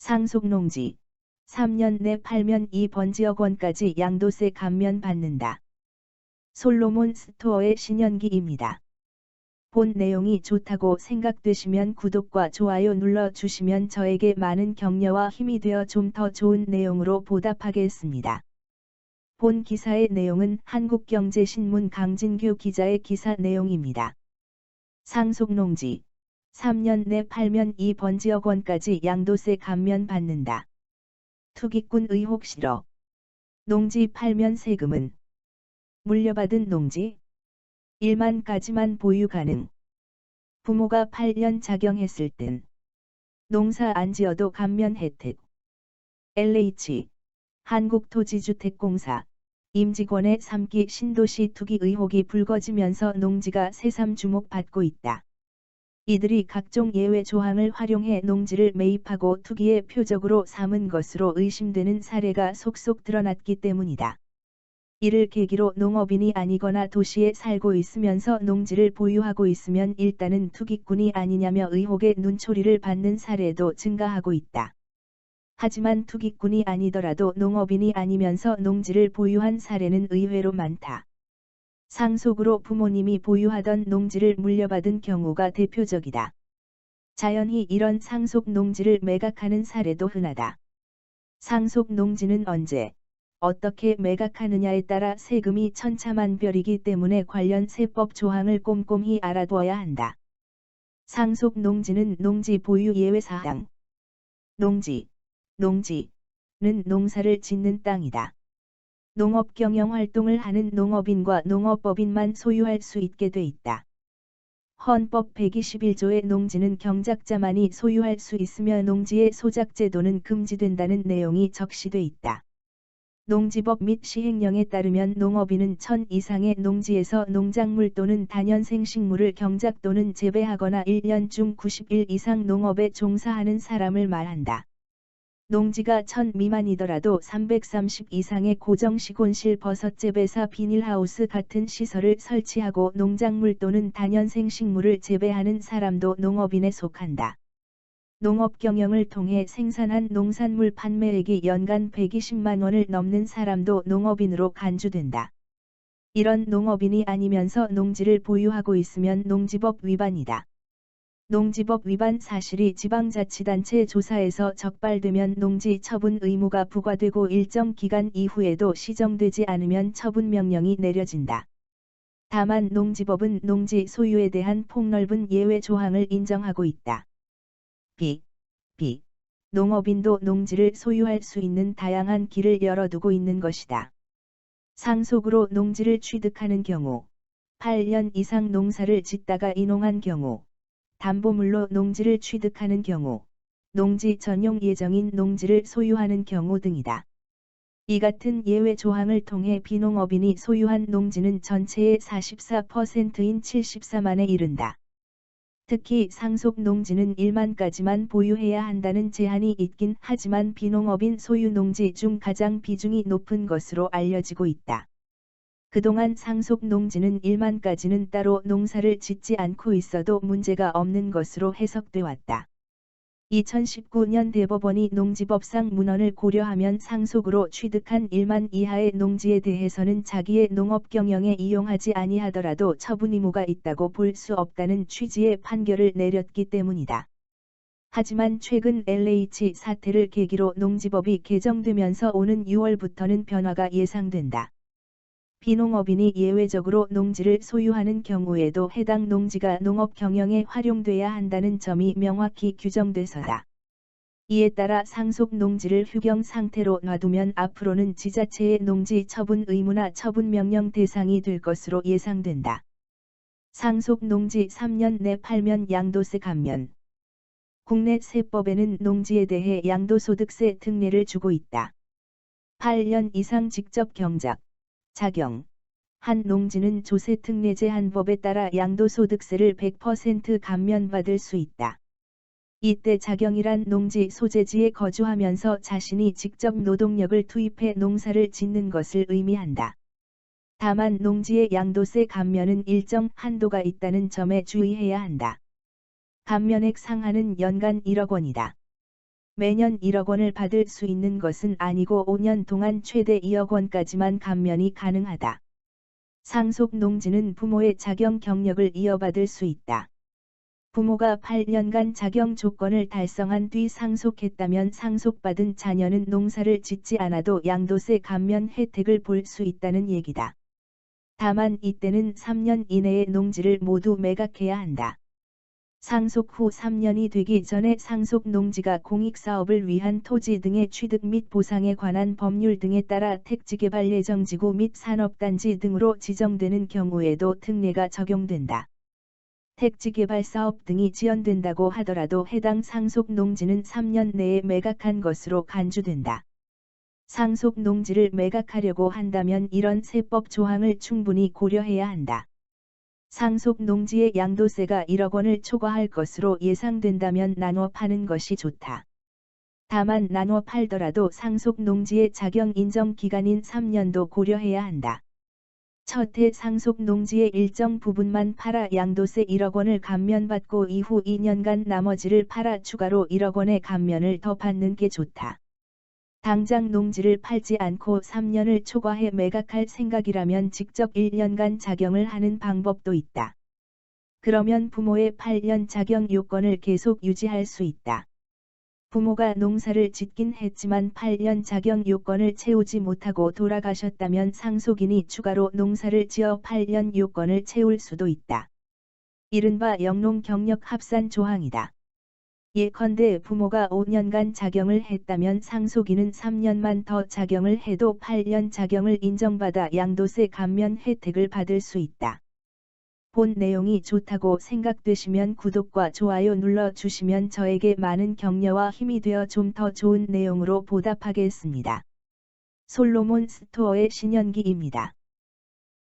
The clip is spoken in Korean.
상속농지 3년 내 팔면 2번지억 원까지 양도세 감면 받는다. 솔로몬 스토어의 신현기입니다. 본 내용이 좋다고 생각되시면 구독과 좋아요 눌러주시면 저에게 많은 격려와 힘이 되어 좀 더 좋은 내용으로 보답하겠습니다. 본 기사의 내용은 한국경제신문 강진규 기자의 기사 내용입니다. 상속농지 3년 내 팔면 2번지억 원까지 양도세 감면 받는다. 투기꾼 의혹 실어. 농지 팔면 세금은 물려받은 농지 1만 가지만 보유 가능. 부모가 8년 작용했을 땐 농사 안 지어도 감면 혜택. LH 한국토지주택공사 임직원의 3기 신도시 투기 의혹이 불거지면서 농지가 새삼 주목받고 있다. 이들이 각종 예외 조항을 활용해 농지를 매입하고 투기의 표적으로 삼은 것으로 의심되는 사례가 속속 드러났기 때문이다. 이를 계기로 농업인이 아니거나 도시에 살고 있으면서 농지를 보유하고 있으면 일단은 투기꾼이 아니냐며 의혹의 눈초리를 받는 사례도 증가하고 있다. 하지만 투기꾼이 아니더라도 농업인이 아니면서 농지를 보유한 사례는 의외로 많다. 상속으로 부모님이 보유하던 농지를 물려받은 경우가 대표적이다. 자연히 이런 상속 농지를 매각하는 사례도 흔하다. 상속 농지는 언제, 어떻게 매각하느냐에 따라 세금이 천차만별이기 때문에 관련 세법 조항을 꼼꼼히 알아둬야 한다. 상속 농지는 농지 보유 예외 사항. 농지는 농사를 짓는 땅이다. 농업 경영 활동을 하는 농업인과 농업법인만 소유할 수 있게 돼 있다. 헌법 121조의 농지는 경작자만이 소유할 수 있으며 농지의 소작제도는 금지된다는 내용이 적시돼 있다. 농지법 및 시행령에 따르면 농업인은 1000 이상의 농지에서 농작물 또는 다년생 식물을 경작 또는 재배하거나 1년 중 90일 이상 농업에 종사하는 사람을 말한다. 농지가 1000 미만이더라도 330 이상의 고정시곤실 버섯재배사 비닐하우스 같은 시설을 설치하고 농작물 또는 다년생 식물을 재배하는 사람도 농업인에 속한다. 농업 경영을 통해 생산한 농산물 판매액이 연간 120만 원을 넘는 사람도 농업인으로 간주된다. 이런 농업인이 아니면서 농지를 보유하고 있으면 농지법 위반이다. 농지법 위반 사실이 지방자치단체 조사에서 적발되면 농지 처분 의무가 부과되고 일정 기간 이후에도 시정되지 않으면 처분 명령이 내려진다. 다만 농지법은 농지 소유에 대한 폭넓은 예외 조항을 인정하고 있다. 농업인도 농지를 소유할 수 있는 다양한 길을 열어두고 있는 것이다. 상속으로 농지를 취득하는 경우, 8년 이상 농사를 짓다가 인용한 경우, 담보물로 농지를 취득하는 경우, 농지 전용 예정인 농지를 소유하는 경우 등이다. 이 같은 예외 조항을 통해 비농업인이 소유한 농지는 전체의 44%인 74만에 이른다. 특히 상속 농지는 1만까지만 보유해야 한다는 제한이 있긴 하지만 비농업인 소유 농지 중 가장 비중이 높은 것으로 알려지고 있다. 그동안 상속 농지는 1만까지는 따로 농사를 짓지 않고 있어도 문제가 없는 것으로 해석돼 왔다. 2019년 대법원이 농지법상 문헌을 고려하면 상속으로 취득한 1만 이하의 농지에 대해서는 자기의 농업 경영에 이용하지 아니하더라도 처분 의무가 있다고 볼 수 없다는 취지의 판결을 내렸기 때문이다. 하지만 최근 LH 사태를 계기로 농지법이 개정되면서 오는 6월부터는 변화가 예상된다. 비농업인이 예외적으로 농지를 소유하는 경우에도 해당 농지가 농업 경영에 활용돼야 한다는 점이 명확히 규정돼서다. 이에 따라 상속 농지를 휴경 상태로 놔두면 앞으로는 지자체의 농지 처분 의무나 처분 명령 대상이 될 것으로 예상된다. 상속 농지 3년 내 팔면 양도세 감면. 국내 세법에는 농지에 대해 양도소득세 특례를 주고 있다. 8년 이상 직접 경작, 작용 한 농지는 조세특례제 한법에 따라 양도소득세를 100% 감면받을 수 있다. 이때 작용이란 농지 소재지에 거주하면서 자신이 직접 노동력을 투입해 농사를 짓는 것을 의미한다. 다만 농지의 양도세 감면은 일정 한도가 있다는 점에 주의해야 한다. 감면액 상한은 연간 1억 원이다. 매년 1억 원을 받을 수 있는 것은 아니고 5년 동안 최대 2억 원까지만 감면이 가능하다. 상속 농지는 부모의 자경 경력을 이어받을 수 있다. 부모가 8년간 자경 조건을 달성한 뒤 상속했다면 상속받은 자녀는 농사를 짓지 않아도 양도세 감면 혜택을 볼 수 있다는 얘기다. 다만 이때는 3년 이내에 농지를 모두 매각해야 한다. 상속 후 3년이 되기 전에 상속 농지가 공익사업을 위한 토지 등의 취득 및 보상에 관한 법률 등에 따라 택지개발 예정지구 및 산업단지 등으로 지정되는 경우에도 특례가 적용된다. 택지개발 사업 등이 지연된다고 하더라도 해당 상속 농지는 3년 내에 매각한 것으로 간주된다. 상속 농지를 매각하려고 한다면 이런 세법 조항을 충분히 고려해야 한다. 상속 농지의 양도세가 1억 원을 초과할 것으로 예상된다면 나눠 파는 것이 좋다. 다만 나눠 팔더라도 상속 농지의 자경 인정 기간인 3년도 고려해야 한다. 첫해 상속 농지의 일정 부분만 팔아 양도세 1억 원을 감면받고 이후 2년간 나머지를 팔아 추가로 1억 원의 감면을 더 받는 게 좋다. 당장 농지를 팔지 않고 3년을 초과해 매각할 생각이라면 직접 1년간 자경을 하는 방법도 있다. 그러면 부모의 8년 자경 요건을 계속 유지할 수 있다. 부모가 농사를 짓긴 했지만 8년 자경 요건을 채우지 못하고 돌아가셨다면 상속인이 추가로 농사를 지어 8년 요건을 채울 수도 있다. 이른바 영농 경력 합산 조항이다. 예컨대 부모가 5년간 자경을 했다면 상속인은 3년만 더 자경을 해도 8년 자경을 인정받아 양도세 감면 혜택을 받을 수 있다. 본 내용이 좋다고 생각되시면 구독과 좋아요 눌러주시면 저에게 많은 격려와 힘이 되어 좀 더 좋은 내용으로 보답하겠습니다. 솔로몬 스토어의 신현기입니다.